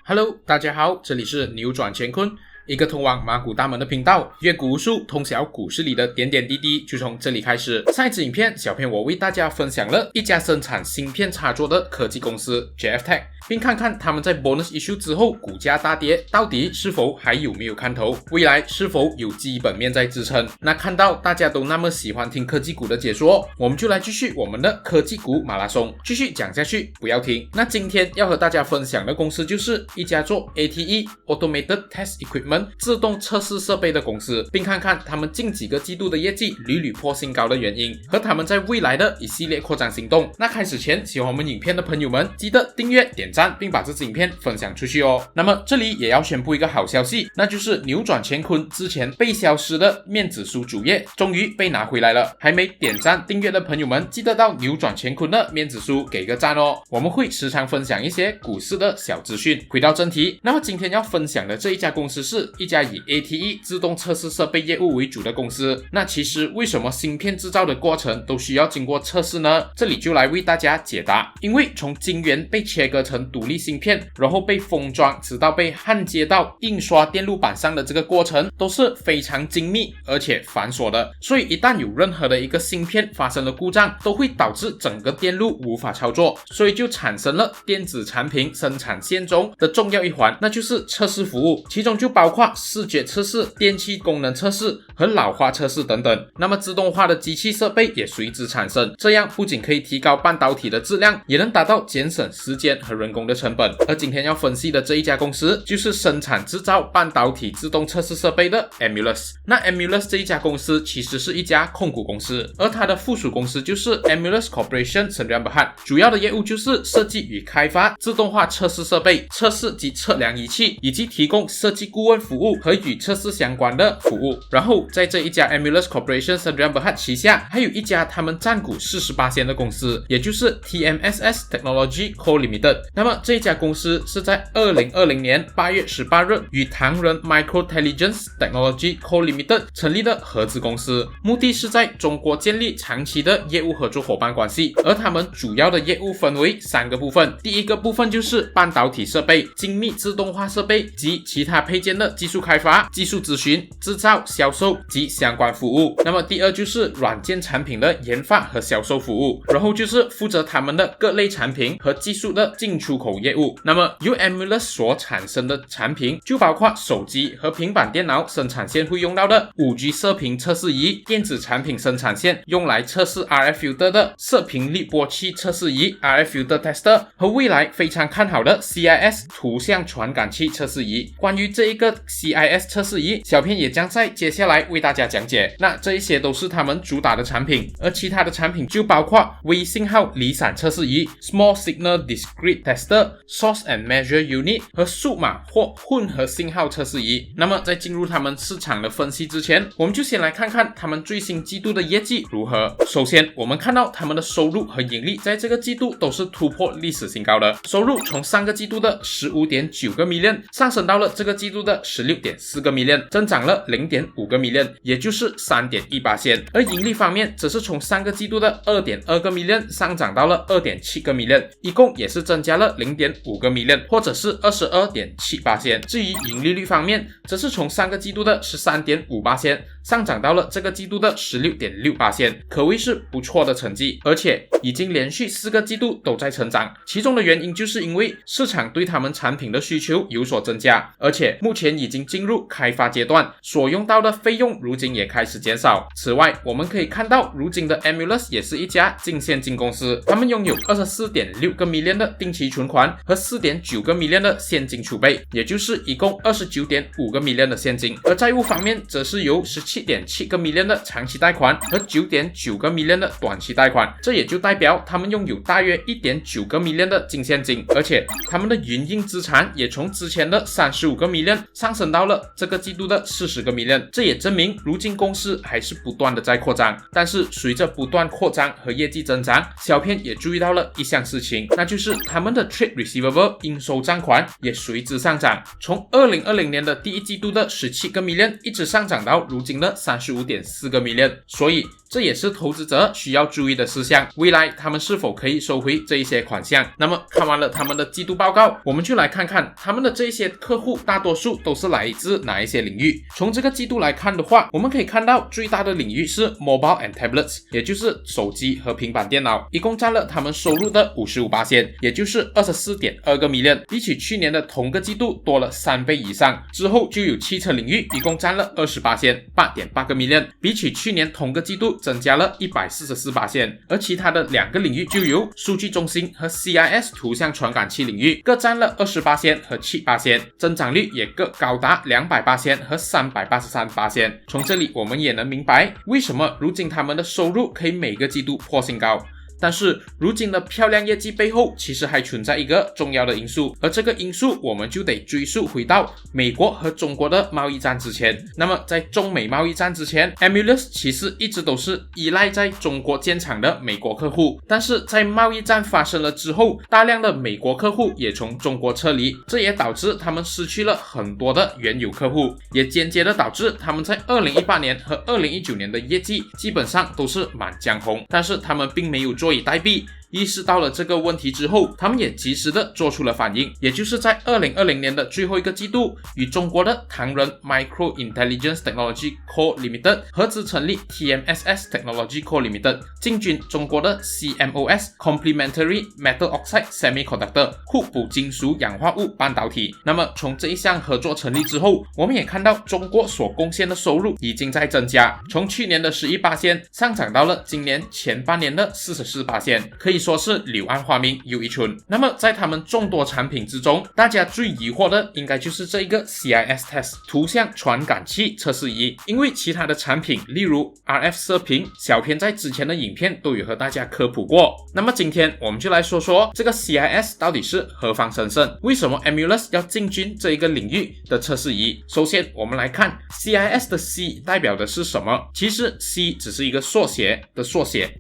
Hello， 大家好，这里是扭转乾坤，一个通往马股大门的频道，阅股无数，通晓股市里的点点滴滴，就从这里开始。上一支影片，小片我为大家分享了一家生产芯片插座的科技公司 JFTech， 并看看他们在 bonus issue 之后股价大跌，到底是否还有没有看头，未来是否有基本面在支撑。那看到大家都那么喜欢听科技股的解说，我们就来继续我们的科技股马拉松，继续讲下去，不要停。那今天要和大家分享的公司就是一家做 ATE Automated Test Equipment 自动测试设备的公司，并看看他们近几个季度的业绩屡屡破新高的原因，和他们在未来的一系列扩张行动。那开始前，喜欢我们影片的朋友们记得订阅、点赞，并把这支影片分享出去哦。那么这里也要宣布一个好消息，那就是扭转乾坤之前被消失的面子书主页终于被拿回来了。还没点赞订阅的朋友们，记得到扭转乾坤的面子书给个赞哦。我们会时常分享一些股市的小资讯。回到正题，那么今天要分享的这一家公司是一家以 ATE 自动测试设备业务为主的公司。那其实为什么芯片制造的过程都需要经过测试呢？这里就来为大家解答。因为从晶圆被切割成独立芯片，然后被封装，直到被焊接到印刷电路板上的这个过程都是非常精密而且繁琐的，所以一旦有任何的一个芯片发生了故障，都会导致整个电路无法操作，所以就产生了电子产品生产线中的重要一环，那就是测试服务，其中就包括视觉测试、电气功能测试和老化测试等等。那么自动化的机器设备也随之产生，这样不仅可以提高半导体的质量，也能达到节省时间和人工的成本。而今天要分析的这一家公司就是生产制造半导体自动测试设备的 Emulus。 那 Emulus 这一家公司其实是一家控股公司，而它的附属公司就是 Emulus Corporation Sdn Bhd， 主要的业务就是设计与开发自动化测试设备、测试及测量仪器，以及提供设计顾问服务和与测试相关的服务。然后在这一家 Emulus Corporation Sdn Bhd 旗下还有一家他们占股 48% 的公司，也就是 TMSS Technology Co Limited。 那么这一家公司是在2020年8月18日与唐人 Microintelligence Technology Co Limited 成立的合资公司，目的是在中国建立长期的业务合作伙伴关系。而他们主要的业务分为3个部分，第一个部分就是半导体设备、精密自动化设备及其他配件的技术开发、技术咨询、制造、销售及相关服务。那么第二就是软件产品的研发和销售服务，然后就是负责他们的各类产品和技术的进出口业务。那么由 Emulus 所产生的产品就包括手机和平板电脑生产线会用到的 5G 射频测试仪、电子产品生产线用来测试 RF filter 的射频滤波器测试仪 RF filter tester， 和未来非常看好的 CIS 图像传感器测试仪。关于这一个 CIS 测试仪，小片也将在接下来为大家讲解。那这一些都是他们主打的产品，而其他的产品就包括微信号离散测试仪 Small Signal Discrete Tester Source and Measure Unit 和数码或混合信号测试仪。那么在进入他们市场的分析之前，我们就先来看看他们最新季度的业绩如何。首先我们看到他们的收入和盈利在这个季度都是突破历史新高的，收入从上个季度的 15.9 个 million 上升到了这个季度的 16.4 个 million， 增长了 0.5 个 million， 也就是 3.18%。 而盈利方面则是从上个季度的 2.2 个 million 上涨到了 2.7 个 million， 一共也是增加了 0.5 个 million， 或者是 22.7%。 至于盈利率方面，则是从上个季度的 13.5% 上涨到了这个季度的 16.6%， 可谓是不错的成绩，而且已经连续4个季度都在成长。其中的原因就是因为市场对他们产品的需求有所增加，而且目前已经进入开发阶段，所用到的费用如今也开始减少。此外，我们可以看到如今的 Emulus 也是一家净现金公司，他们拥有 24.6 个 million 的定期存款和 4.9 个 million 的现金储备，也就是一共 29.5 个 million 的现金。而债务方面则是由 17.7 个 million 的长期贷款和 9.9 个 million 的短期贷款，这也就代表他们拥有大约 1.9 个 million 的净现金，而且他们的营运资产也从之前的35个 million 上升到了这个季度的40个 million， 这也证明如今公司还是不断的在扩张。但是随着不断扩张和业绩增长，小片也注意到了一项事情，那就是他们的 Trade Receivable 应收账款也随之上涨，从2020年的第一季度的17个 million 一直上涨到如今的 35.4 个 million， 所以这也是投资者需要注意的事项。未来他们是否可以收回这一些款项？那么看完了他们的季度报告，我们就来看看他们的这一些客户大多数都是来自哪一些领域。从这个季度来看的话，我们可以看到最大的领域是 Mobile and Tablets， 也就是手机和平板电脑，一共占了他们收入的 55%， 也就是 24.2 个 million， 比起去年的同个季度多了3倍以上。之后就有汽车领域，一共占了 28%， 8.8 个 million， 比起去年同个季度增加了 144%。而其他的2个领域就有数据中心和 CIS 图像传感器领域，各占了 28% 和 7%， 增长率也各高达 200% 和 383%。 从这里我们也能明白为什么如今他们的收入可以每个季度破新高。但是如今的漂亮业绩背后其实还存在一个重要的因素，而这个因素我们就得追溯回到美国和中国的贸易战之前。那么在中美贸易战之前， Emulous 其实一直都是依赖在中国建厂的美国客户，但是在贸易战发生了之后，大量的美国客户也从中国撤离，这也导致他们失去了很多的原有客户，也间接的导致他们在2018年和2019年的业绩基本上都是满江红。但是他们并没有坐以待毙，意识到了这个问题之后，他们也及时的做出了反应，也就是在2020年的最后一个季度，与中国的唐人 Micro Intelligence Technology Co Limited 合资成立 TMSS Technology Co Limited， 进军中国的 CMOS Complementary Metal Oxide Semiconductor 互补金属氧化物半导体。那么从这一项合作成立之后，我们也看到中国所贡献的收入已经在增加，从去年的 11% 上涨到了今年前半年的 44%， 可以说是柳暗花明又一村。那么在他们众多产品之中，大家最疑惑的应该就是这一个 CIS Test 图像传感器测试仪，因为其他的产品例如 RF 射频，小编在之前的影片都有和大家科普过。那么今天我们就来说说这个 CIS 到底是何方神圣，为什么 Emulous 要进军这一个领域的测试仪。首先我们来看 CIS 的 C 代表的是什么，其实 C 只是一个缩写，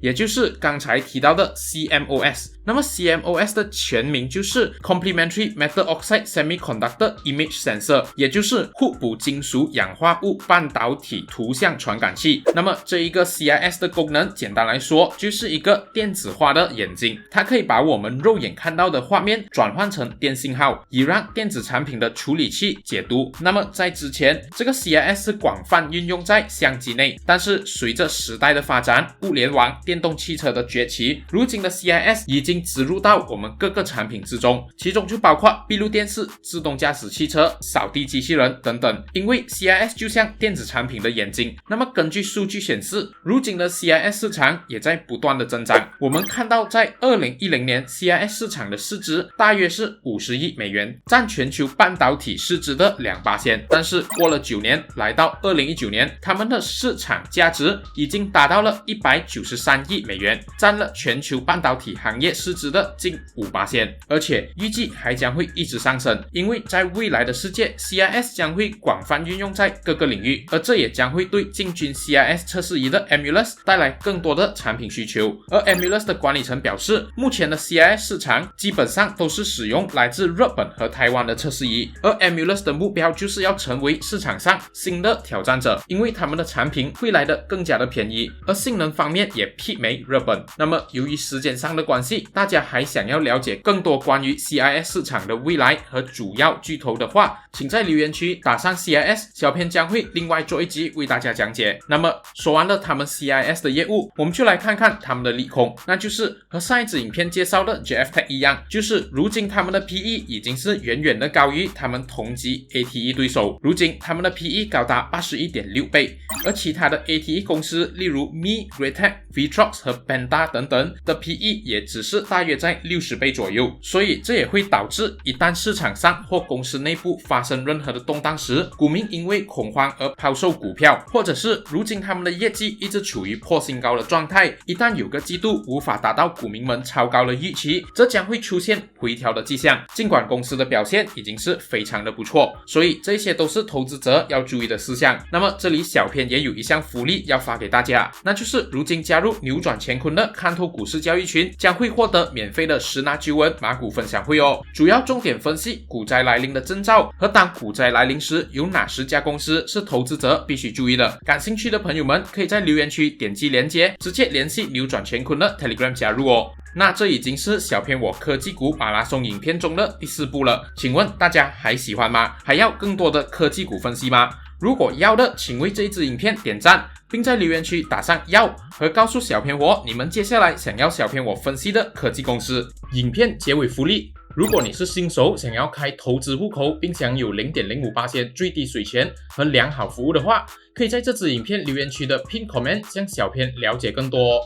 也就是刚才提到的 CMOS。那么 CMOS 的全名就是 Complementary Metal Oxide Semiconductor Image Sensor， 也就是互补金属氧化物半导体图像传感器。那么这一个 CIS 的功能简单来说就是一个电子化的眼睛，它可以把我们肉眼看到的画面转换成电信号，以让电子产品的处理器解读。那么在之前，这个 CIS 是广泛运用在相机内，但是随着时代的发展，物联网、电动汽车的崛起，如今的 CIS 已经植入到我们各个产品之中，其中就包括闭路电视、自动驾驶汽车、扫地机器人等等。因为 CIS 就像电子产品的眼睛，那么根据数据显示，如今的 CIS 市场也在不断的增长。我们看到在2010年 CIS 市场的市值大约是50亿美元，占全球半导体市值的 2%， 但是过了9年，来到2019年，他们的市场价值已经达到了193亿美元，占了全球半导体行业市值的近 5%， 而且预计还将会一直上升，因为在未来的世界 CIS 将会广泛运用在各个领域，而这也将会对进军 CIS 测试仪的 Emulous 带来更多的产品需求。而 Emulous 的管理层表示，目前的 CIS 市场基本上都是使用来自日本和台湾的测试仪，而 Emulous 的目标就是要成为市场上新的挑战者，因为他们的产品会来得更加的便宜，而性能方面也媲美日本。那么由于时间上的关系，大家还想要了解更多关于 CIS 市场的未来和主要巨头的话，请在留言区打上 CIS， 小编将会另外做一集为大家讲解。那么说完了他们 CIS 的业务，我们就来看看他们的利空，那就是和上一支影片介绍的 JFTech 一样，就是如今他们的 PE 已经是远远的高于他们同级 ATE 对手，如今他们的 PE 高达 81.6 倍，而其他的 ATE 公司例如 Mi、Greatech、Vitrox 和 Penta 等等的 PE 也只是大约在60倍左右，所以这也会导致一旦市场上或公司内部发生任何的动荡时，股民因为恐慌而抛售股票，或者是如今他们的业绩一直处于破新高的状态，一旦有个季度无法达到股民们超高的预期，这将会出现回调的迹象。尽管公司的表现已经是非常的不错，所以这些都是投资者要注意的事项。那么这里小编也有一项福利要发给大家，那就是如今加入扭转乾坤的看透股市交易群将会获得免费的10拿9稳马股分享会哦。主要重点分析股灾来临的征兆和当股灾来临时有哪10家公司是投资者必须注意的。感兴趣的朋友们可以在留言区点击连结，直接联系扭转乾坤的 Telegram 加入哦。那这已经是小编我科技股马拉松影片中的第4部了，请问大家还喜欢吗？还要更多的科技股分析吗？如果要的，请为这一支影片点赞，并在留言区打上要和告诉小编我你们接下来想要小编我分析的科技公司。影片结尾福利，如果你是新手想要开投资户口并享有 0.05% 最低水钱和良好服务的话，可以在这支影片留言区的 Pin Comment 向小编了解更多哦。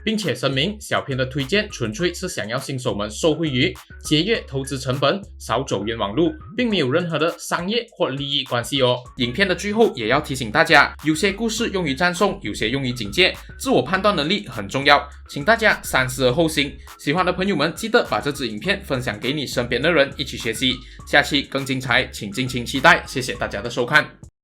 并且声明，小编的推荐纯粹是想要新手们受惠于节约投资成本，少走冤枉路，并没有任何的商业或利益关系哦。影片的最后也要提醒大家，有些故事用于赞颂，有些用于警戒，自我判断能力很重要，请大家三思而后行。喜欢的朋友们记得把这支影片分享给你身边的人一起学习，下期更精彩，请敬请期待。谢谢大家的收看。